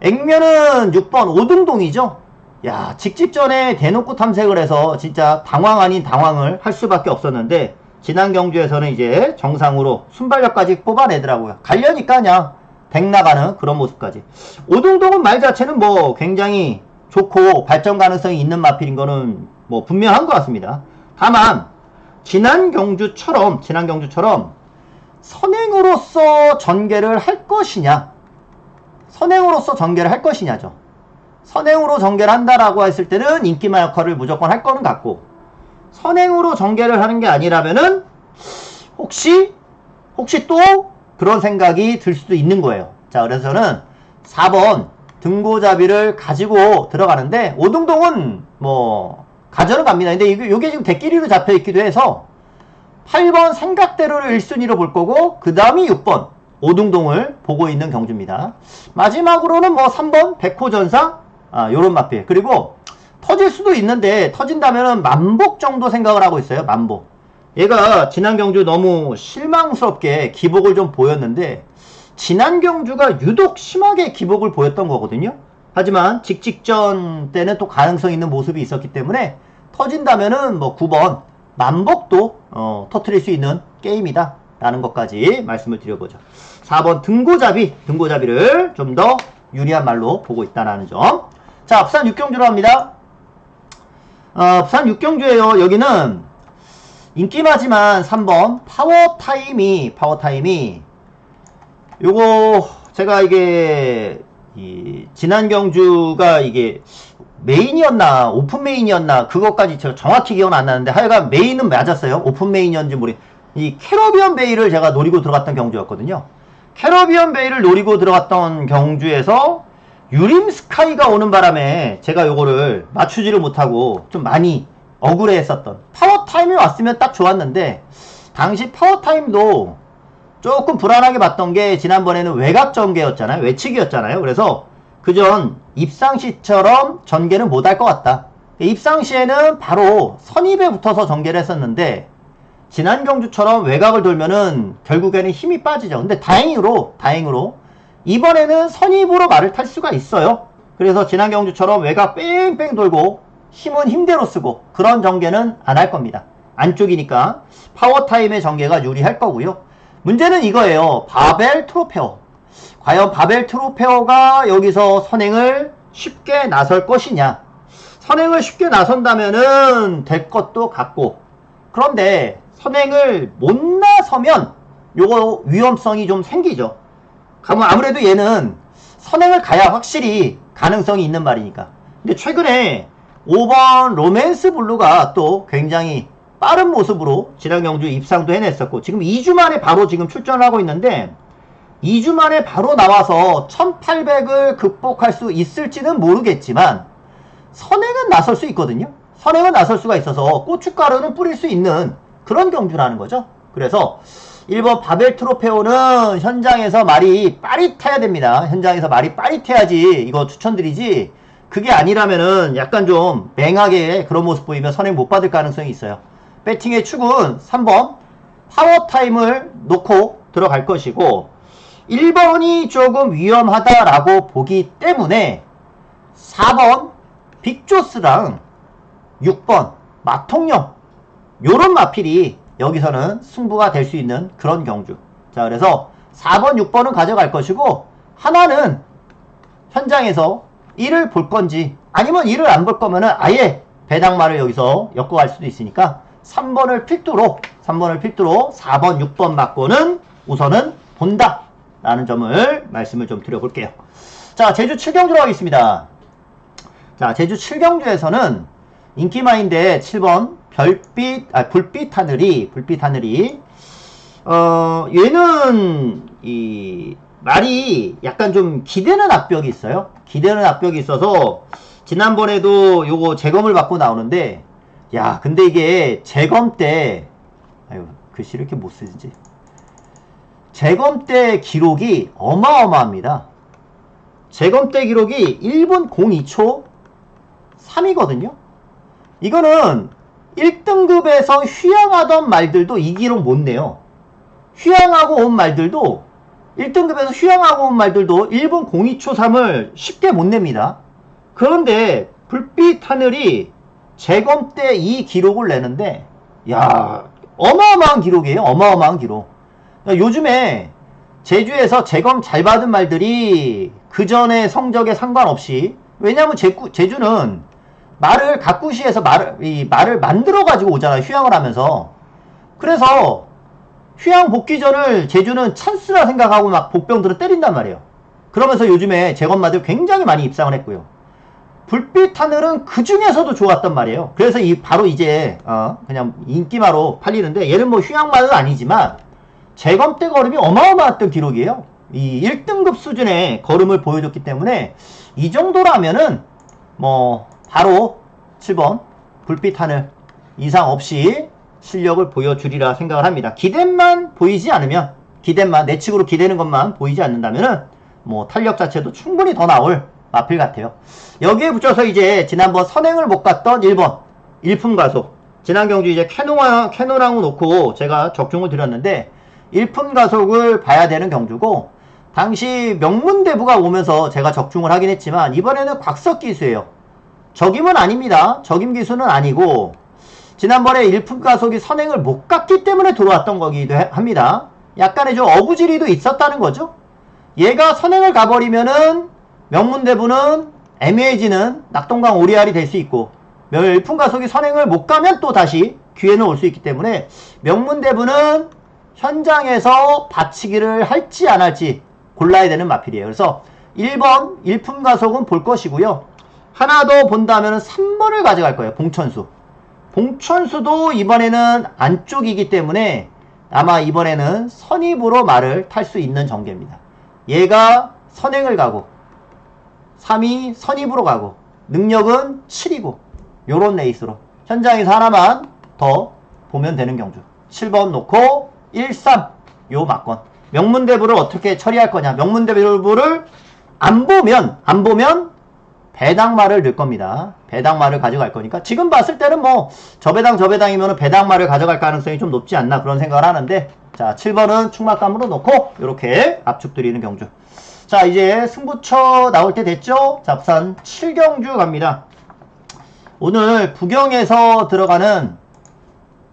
액면은 6번 오등동이죠. 야, 직직전에 대놓고 탐색을 해서 진짜 당황 아닌 당황을 할 수밖에 없었는데 지난 경주에서는 이제 정상으로 순발력까지 뽑아내더라고요. 가려니까 그냥 백 나가는 그런 모습까지. 오등동은 말 자체는 뭐 굉장히 좋고 발전 가능성이 있는 마필인 거는 뭐 분명한 것 같습니다. 다만 지난 경주처럼 선행으로서 전개를 할 것이냐, 선행으로서 전개를 할 것이냐죠. 선행으로 전개를 한다라고 했을 때는 인기마 역할을 무조건 할 거는 같고, 선행으로 전개를 하는 게 아니라면은 혹시 또 그런 생각이 들 수도 있는 거예요. 자, 그래서 저는 4번 등고잡이를 가지고 들어가는데, 오등동은 뭐 가져는 갑니다. 근데 이게 지금 대끼리로 잡혀 있기도 해서 8번 생각대로를 1순위로 볼 거고, 그 다음이 6번 오등동을 보고 있는 경주입니다. 마지막으로는 뭐 3번 백호전사, 요런 마필. 그리고 터질 수도 있는데 터진다면은 만복 정도 생각을 하고 있어요. 만복. 얘가 지난 경주 너무 실망스럽게 기복을 좀 보였는데 지난 경주가 유독 심하게 기복을 보였던 거거든요. 하지만 직직전 때는 또 가능성 있는 모습이 있었기 때문에 터진다면은 뭐 9번 만복도 터트릴 수 있는 게임이다 라는 것까지 말씀을 드려보죠. 4번 등고잡이를 좀 더 유리한 말로 보고 있다는 점. 자, 부산 6경주로 갑니다. 부산 6경주에요. 여기는 인기마지만 3번 파워타임이 요거 제가 이게 지난 경주가 이게 메인이었나 오픈 메인이었나 그것까지 제가 정확히 기억은 안 나는데 하여간 메인은 맞았어요. 오픈 메인이었는지 이 캐러비언 베이를 제가 노리고 들어갔던 경주였거든요. 캐러비언 베이를 노리고 들어갔던 경주에서 유림 스카이가 오는 바람에 제가 요거를 맞추지를 못하고 좀 많이 억울해 했었던, 파워타임이 왔으면 딱 좋았는데 당시 파워타임도 조금 불안하게 봤던 게 지난번에는 외곽 전개였잖아요. 외치기였잖아요. 그래서 그전 입상시처럼 전개는 못할 것 같다. 입상시에는 바로 선입에 붙어서 전개를 했었는데 지난 경주처럼 외곽을 돌면은 결국에는 힘이 빠지죠. 근데 다행으로 이번에는 선입으로 말을 탈 수가 있어요. 그래서 지난 경주처럼 외곽 뺑뺑 돌고 힘은 힘대로 쓰고 그런 전개는 안 할 겁니다. 안쪽이니까 파워타임의 전개가 유리할 거고요. 문제는 이거예요. 바벨 트로페어. 과연 바벨 트로페어가 여기서 선행을 쉽게 나설 것이냐. 선행을 쉽게 나선다면은 될 것도 같고, 그런데 선행을 못 나서면 요거 위험성이 좀 생기죠. 아무래도 얘는 선행을 가야 확실히 가능성이 있는 말이니까. 근데 최근에 5번 로맨스 블루가 또 굉장히 빠른 모습으로 지난 경주 입상도 해냈었고, 지금 2주 만에 바로 지금 출전을 하고 있는데 2주 만에 바로 나와서 1800을 극복할 수 있을지는 모르겠지만 선행은 나설 수 있거든요. 선행은 나설 수가 있어서 고춧가루는 뿌릴 수 있는 그런 경주라는 거죠. 그래서 1번 바벨 트로페오는 현장에서 말이 빠릿해야 됩니다. 현장에서 말이 빠릿해야지 이거 추천드리지, 그게 아니라면은 약간 좀 맹하게 그런 모습 보이면 선행 못 받을 가능성이 있어요. 배팅의 축은 3번 파워타임을 놓고 들어갈 것이고 1번이 조금 위험하다라고 보기 때문에 4번 빅조스랑 6번 마통령 요런 마필이 여기서는 승부가 될 수 있는 그런 경주. 자, 그래서 4번 6번은 가져갈 것이고 하나는 현장에서 1을 볼 건지 아니면 1을 안 볼 거면은 아예 배당말을 여기서 엮어갈 수도 있으니까 3번을 필두로 4번 6번 맞고는 우선은 본다 라는 점을 말씀을 좀 드려볼게요. 자, 제주 7경주로 가겠습니다. 자, 제주 7경주에서는 인기마인데 7번 불빛 하늘이 얘는 이 말이 약간 좀 기대는 압벽이 있어요. 기대는 압벽이 있어서 지난번에도 요거 재검을 받고 나오는데 야, 근데 이게 재검 때 아유, 글씨 이렇게 못 쓰지. 재검 때 기록이 어마어마합니다. 재검 때 기록이 1분 02초 3이거든요. 이거는 1등급에서 휴양하던 말들도 이 기록 못 내요. 휴양하고 온 말들도 1등급에서 휴양하고 온 말들도 1분 02초 3을 쉽게 못 냅니다. 그런데 불빛 하늘이 재검 때 이 기록을 내는데 야, 어마어마한 기록이에요. 어마어마한 기록. 요즘에 제주에서 재검 잘 받은 말들이 그 전에 성적에 상관없이 왜냐면 제주는 말을 가꾸시에서 말을 만들어 가지고 오잖아요. 휴양을 하면서. 그래서 휴양 복귀전을 제주는 찬스라 생각하고 막 복병들을 때린단 말이에요. 그러면서 요즘에 재검마들 굉장히 많이 입상을 했고요. 불빛 하늘은 그 중에서도 좋았단 말이에요. 그래서 바로 이제 그냥 인기마로 팔리는데 얘는 뭐 휴양마는 아니지만 재검 때 걸음이 어마어마했던 기록이에요. 이 1등급 수준의 걸음을 보여줬기 때문에 이 정도라면은 뭐 바로 7번 불빛 하늘 이상 없이 실력을 보여주리라 생각을 합니다. 기대만 보이지 않으면 내측으로 기대는 것만 보이지 않는다면은 뭐 탄력 자체도 충분히 더 나올 마필 같아요. 여기에 붙여서 이제 지난번 선행을 못 갔던 1번 일품가속 지난 경주 이제 캐논하고 놓고 제가 적중을 드렸는데 일품가속을 봐야 되는 경주고 당시 명문대부가 오면서 제가 적중을 하긴 했지만 이번에는 곽석기수예요. 적임은 아닙니다. 적임 기수는 아니고 지난번에 일품가속이 선행을 못 갔기 때문에 들어왔던 거기도 합니다. 약간의 좀 어부지리도 있었다는 거죠. 얘가 선행을 가버리면은 명문대부는 애매해지는 낙동강 오리알이 될 수 있고 일품가속이 선행을 못 가면 또 다시 기회는 올 수 있기 때문에 명문대부는 현장에서 받치기를 할지 안 할지 골라야 되는 마필이에요. 그래서 1번 일품가속은 볼 것이고요. 하나 더 본다면 3번을 가져갈 거예요. 봉천수. 봉천수도 이번에는 안쪽이기 때문에 아마 이번에는 선입으로 말을 탈 수 있는 전개입니다. 얘가 선행을 가고 3이 선입으로 가고 능력은 7이고 요런 레이스로 현장에서 하나만 더 보면 되는 경주 7번 놓고 1, 3 요 막건 명문대부를 어떻게 처리할 거냐. 명문대부를 안 보면 배당말을 넣을 겁니다. 배당말을 가져갈 거니까 지금 봤을 때는 뭐 저 배당이면 배당말을 가져갈 가능성이 좀 높지 않나 그런 생각을 하는데 자 7번은 충막감으로 놓고 이렇게 압축 드리는 경주. 자 이제 승부처 나올 때 됐죠. 자 부산 7경주 갑니다. 오늘 부경에서 들어가는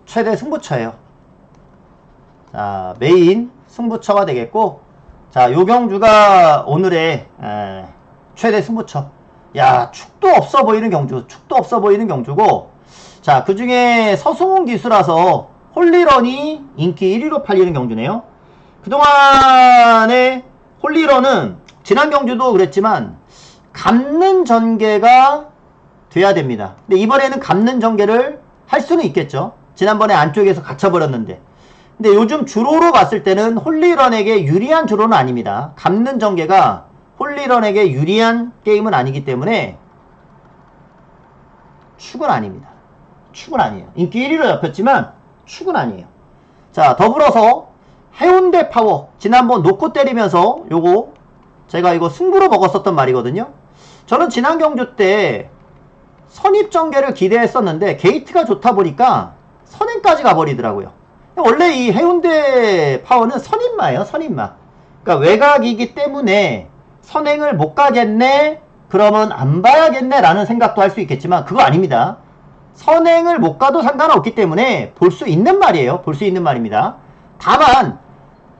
최대 승부처예요. 자 메인 승부처가 되겠고 자 요 경주가 오늘의 최대 승부처. 야 축도 없어 보이는 경주고 자 그 중에 서승훈 기수라서 홀리런이 인기 1위로 팔리는 경주네요. 그동안의 홀리런은 지난 경주도 그랬지만 감는 전개가 돼야 됩니다. 근데 이번에는 감는 전개를 할 수는 있겠죠. 지난번에 안쪽에서 갇혀버렸는데 근데 요즘 주로로 봤을 때는 홀리런에게 유리한 주로는 아닙니다. 감는 전개가 홀리런에게 유리한 게임은 아니기 때문에 축은 아닙니다. 축은 아니에요. 인기 1위로 잡혔지만 축은 아니에요. 자 더불어서 해운대 파워 지난번 놓고 때리면서 요거 제가 이거 승부로 먹었었던 말이거든요. 저는 지난 경주 때 선입전개를 기대했었는데 게이트가 좋다 보니까 선행까지 가버리더라고요. 원래 이 해운대 파워는 선인마예요. 선인마. 그러니까 외곽이기 때문에 선행을 못 가겠네, 그러면 안 봐야겠네 라는 생각도 할 수 있겠지만 그거 아닙니다. 선행을 못 가도 상관없기 때문에 볼 수 있는 말이에요. 볼 수 있는 말입니다. 다만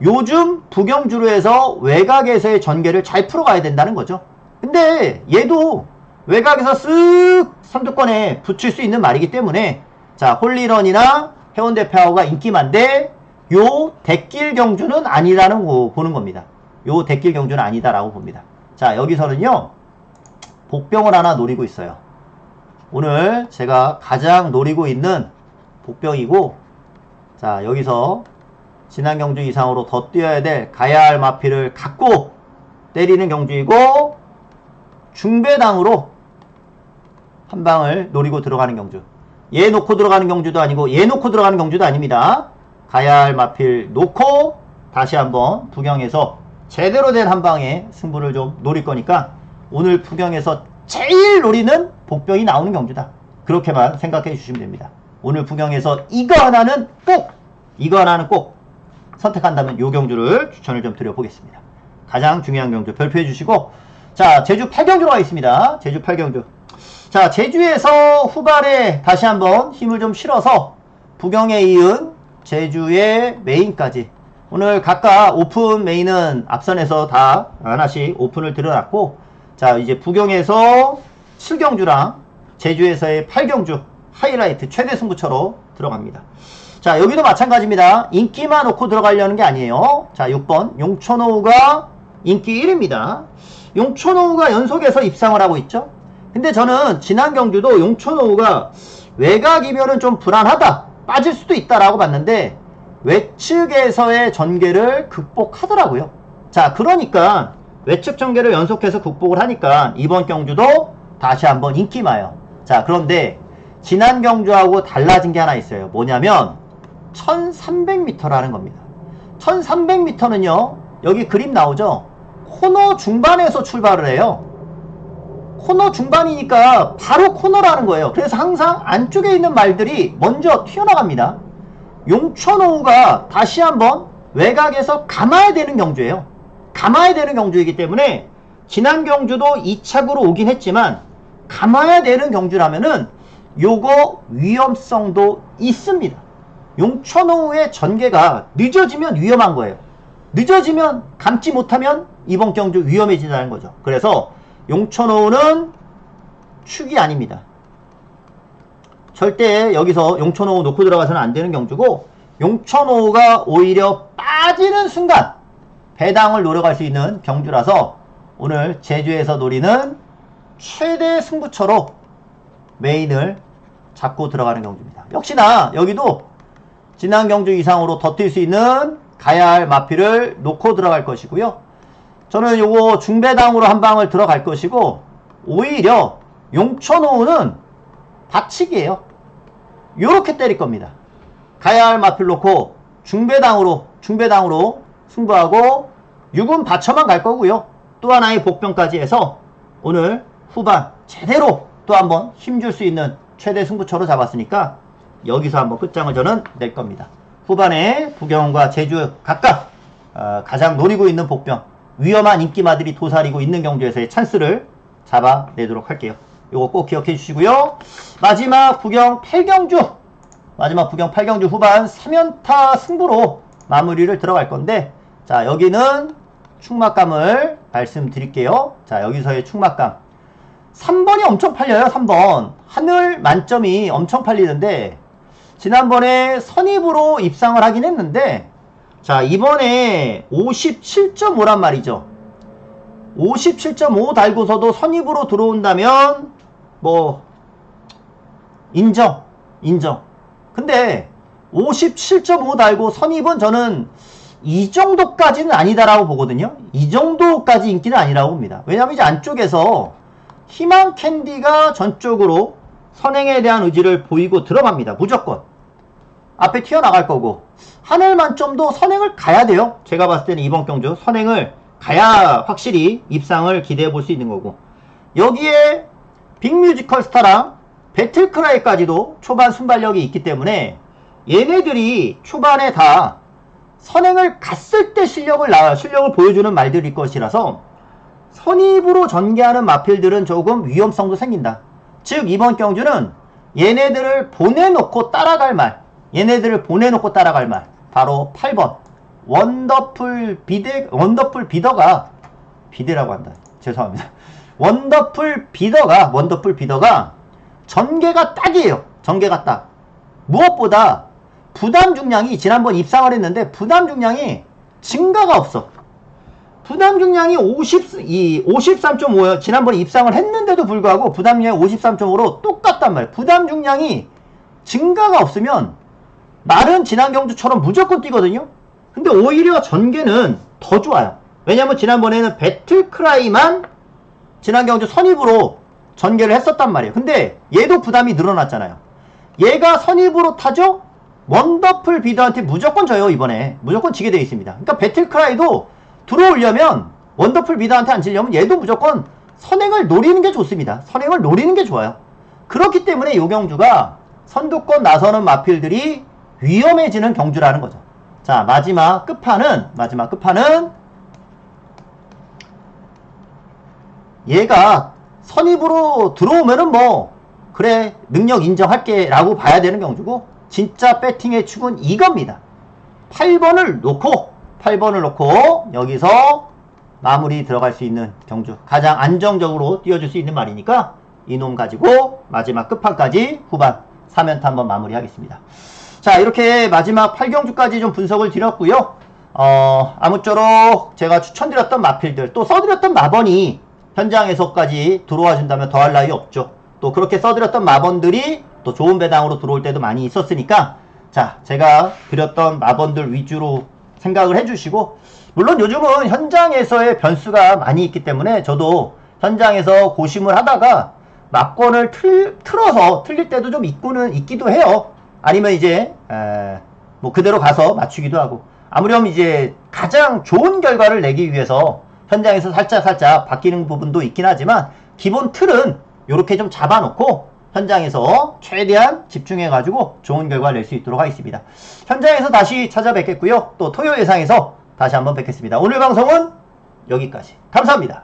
요즘 부경주로에서 외곽에서의 전개를 잘 풀어가야 된다는 거죠. 근데 얘도 외곽에서 쓱 선두권에 붙일 수 있는 말이기 때문에 자, 홀리런이나 해운대 파워가 인기만데 요 대길 경주는 아니라는 거 보는 겁니다. 요 대길 경주는 아니다라고 봅니다. 자, 여기서는요 복병을 하나 노리고 있어요. 오늘 제가 가장 노리고 있는 복병이고, 자, 여기서 지난 경주 이상으로 더 뛰어야 될 가야 할 마피를 갖고 때리는 경주이고, 중배당으로 한 방을 노리고 들어가는 경주. 얘 놓고 들어가는 경주도 아니고 얘 놓고 들어가는 경주도 아닙니다. 가야 할 마필 놓고 다시 한번 부경에서 제대로 된 한 방에 승부를 좀 노릴 거니까 오늘 부경에서 제일 노리는 복병이 나오는 경주다. 그렇게만 생각해 주시면 됩니다. 오늘 부경에서 이거 하나는 꼭 선택한다면 요 경주를 추천을 좀 드려보겠습니다. 가장 중요한 경주 별표해 주시고, 자, 제주 8경주로 가겠습니다. 제주 8경주. 자, 제주에서 후반에 다시 한번 힘을 좀 실어서 부경에 이은 제주의 메인까지, 오늘 각각 오픈 메인은 앞선에서 다 하나씩 오픈을 들어놨고, 자, 이제 부경에서 7경주랑 제주에서의 8경주 하이라이트 최대 승부처로 들어갑니다. 자, 여기도 마찬가지입니다. 인기만 놓고 들어가려는 게 아니에요. 자, 6번 용천호우가 인기 1위입니다. 용천호우가 연속해서 입상을 하고 있죠. 근데 저는 지난 경주도 용천호우가 외곽이면은 좀 불안하다, 빠질 수도 있다라고 봤는데 외측에서의 전개를 극복하더라고요. 자, 그러니까 외측 전개를 연속해서 극복을 하니까 이번 경주도 다시 한번 인기마요. 자, 그런데 지난 경주하고 달라진 게 하나 있어요. 뭐냐면 1300m라는 겁니다. 1300m는요 여기 그림 나오죠. 코너 중반에서 출발을 해요. 코너 중반이니까 바로 코너라는 거예요. 그래서 항상 안쪽에 있는 말들이 먼저 튀어나갑니다. 용천호우가 다시 한번 외곽에서 감아야 되는 경주예요. 감아야 되는 경주이기 때문에 지난 경주도 2착으로 오긴 했지만 감아야 되는 경주라면은 요거 위험성도 있습니다. 용천호우의 전개가 늦어지면 위험한 거예요. 늦어지면 감지 못하면 이번 경주 위험해진다는 거죠. 그래서 용천호우는 축이 아닙니다. 절대 여기서 용천호우 놓고 들어가서는 안 되는 경주고, 용천호우가 오히려 빠지는 순간 배당을 노려갈 수 있는 경주라서 오늘 제주에서 노리는 최대 승부처로 메인을 잡고 들어가는 경주입니다. 역시나 여기도 지난 경주 이상으로 더 뛸 수 있는 가야 할 마피를 놓고 들어갈 것이고요. 저는 요거 중배당으로 한 방을 들어갈 것이고, 오히려 용천호우는 박치기예요. 요렇게 때릴 겁니다. 가야 할 마필 놓고 중배당으로 승부하고 6은 받쳐만 갈 거고요. 또 하나의 복병까지 해서 오늘 후반 제대로 또 한번 힘줄 수 있는 최대 승부처로 잡았으니까 여기서 한번 끝장을 저는 낼 겁니다. 후반에 부경과 제주 각각 가장 노리고 있는 복병, 위험한 인기마들이 도사리고 있는 경주에서의 찬스를 잡아내도록 할게요. 요거 꼭 기억해 주시고요. 마지막 부경 8경주 후반 3연타 승부로 마무리를 들어갈 건데, 자, 여기는 충막감을 말씀드릴게요. 자, 여기서의 충막감 3번이 엄청 팔려요. 3번 하늘 만점이 엄청 팔리는데 지난번에 선입으로 입상을 하긴 했는데, 자, 이번에 57.5란 말이죠. 57.5 달고서도 선입으로 들어온다면 뭐 인정. 근데 57.5 달고 선입은 저는 이 정도까지는 아니다라고 보거든요. 이 정도까지 인기는 아니라고 봅니다. 왜냐면 이제 안쪽에서 희망 캔디가 전적으로 선행에 대한 의지를 보이고 들어갑니다. 무조건 앞에 튀어나갈 거고, 하늘 만점도 선행을 가야 돼요. 제가 봤을 때는 이번 경주 선행을 가야 확실히 입상을 기대해 볼 수 있는 거고, 여기에 빅뮤지컬 스타랑 배틀크라이까지도 초반 순발력이 있기 때문에 얘네들이 초반에 다 선행을 갔을 때 실력을 보여주는 말들일 것이라서 선입으로 전개하는 마필들은 조금 위험성도 생긴다. 즉 이번 경주는 얘네들을 보내놓고 따라갈 말, 바로 8번 원더풀 비더가 비대라고 한다. 죄송합니다. 원더풀 비더가 전개가 딱이에요. 전개가 딱. 무엇보다 부담 중량이 지난번 입상을 했는데 부담 중량이 증가가 없어. 부담 중량이 53.5요. 지난번에 입상을 했는데도 불구하고 부담 중량이 53.5로 똑같단 말이에요. 부담 중량이 증가가 없으면 말은 지난 경주처럼 무조건 뛰거든요. 근데 오히려 전개는 더 좋아요. 왜냐면 지난번에는 배틀크라이만 지난 경주 선입으로 전개를 했었단 말이에요. 근데 얘도 부담이 늘어났잖아요. 얘가 선입으로 타죠? 원더풀 비더한테 무조건 져요. 이번에 무조건 지게 되어 있습니다. 그러니까 배틀크라이도 들어오려면 원더풀 비더한테 안 지려면 얘도 무조건 선행을 노리는 게 좋습니다. 선행을 노리는 게 좋아요. 그렇기 때문에 이 경주가 선두권 나서는 마필들이 위험해지는 경주라는 거죠. 자, 마지막 끝판은 얘가 선입으로 들어오면은 뭐 그래 능력 인정할게 라고 봐야 되는 경주고, 진짜 배팅의 축은 이겁니다. 8번을 놓고 여기서 마무리 들어갈 수 있는 경주, 가장 안정적으로 뛰어줄 수 있는 말이니까 이놈 가지고 마지막 끝판까지 후반 3연타 한번 마무리 하겠습니다. 자, 이렇게 마지막 8경주까지 좀 분석을 드렸고요. 아무쪼록 제가 추천드렸던 마필들, 또 써드렸던 마번이 현장에서까지 들어와 준다면 더할 나위 없죠. 또 그렇게 써드렸던 마번들이 또 좋은 배당으로 들어올 때도 많이 있었으니까, 자, 제가 드렸던 마번들 위주로 생각을 해주시고, 물론 요즘은 현장에서의 변수가 많이 있기 때문에 저도 현장에서 고심을 하다가 막권을 틀어서 틀릴 때도 좀 있기도 해요. 아니면 이제 뭐 그대로 가서 맞추기도 하고, 아무렴 이제 가장 좋은 결과를 내기 위해서 현장에서 살짝 바뀌는 부분도 있긴 하지만, 기본 틀은 이렇게 좀 잡아놓고 현장에서 최대한 집중해가지고 좋은 결과를 낼 수 있도록 하겠습니다. 현장에서 다시 찾아뵙겠고요. 또 토요 예상에서 다시 한번 뵙겠습니다. 오늘 방송은 여기까지. 감사합니다.